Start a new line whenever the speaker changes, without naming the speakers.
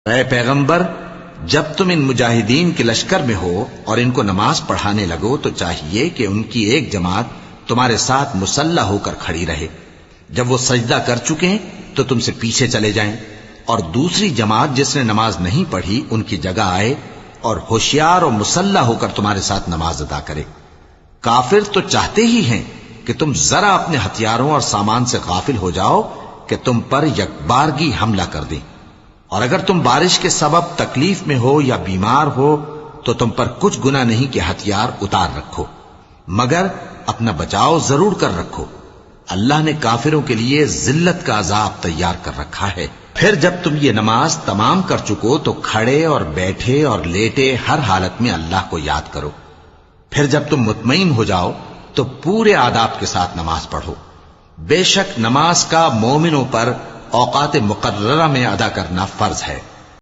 اے پیغمبر، جب تم ان مجاہدین کے لشکر میں ہو اور ان کو نماز پڑھانے لگو تو چاہیے کہ ان کی ایک جماعت تمہارے ساتھ مسلح ہو کر کھڑی رہے، جب وہ سجدہ کر چکیں تو تم سے پیچھے چلے جائیں، اور دوسری جماعت جس نے نماز نہیں پڑھی ان کی جگہ آئے اور ہوشیار اور مسلح ہو کر تمہارے ساتھ نماز ادا کرے۔ کافر تو چاہتے ہی ہیں کہ تم ذرا اپنے ہتھیاروں اور سامان سے غافل ہو جاؤ کہ تم پر یکبارگی حملہ کر دیں، اور اگر تم بارش کے سبب تکلیف میں ہو یا بیمار ہو تو تم پر کچھ گناہ نہیں کہ ہتھیار اتار رکھو، مگر اپنا بچاؤ ضرور کر رکھو۔ اللہ نے کافروں کے لیے ذلت کا عذاب تیار کر رکھا ہے۔ پھر جب تم یہ نماز تمام کر چکو تو کھڑے اور بیٹھے اور لیٹے ہر حالت میں اللہ کو یاد کرو۔ پھر جب تم مطمئن ہو جاؤ تو پورے آداب کے ساتھ نماز پڑھو۔ بے شک نماز کا مومنوں پر اوقات مقررہ میں ادا کرنا فرض ہے۔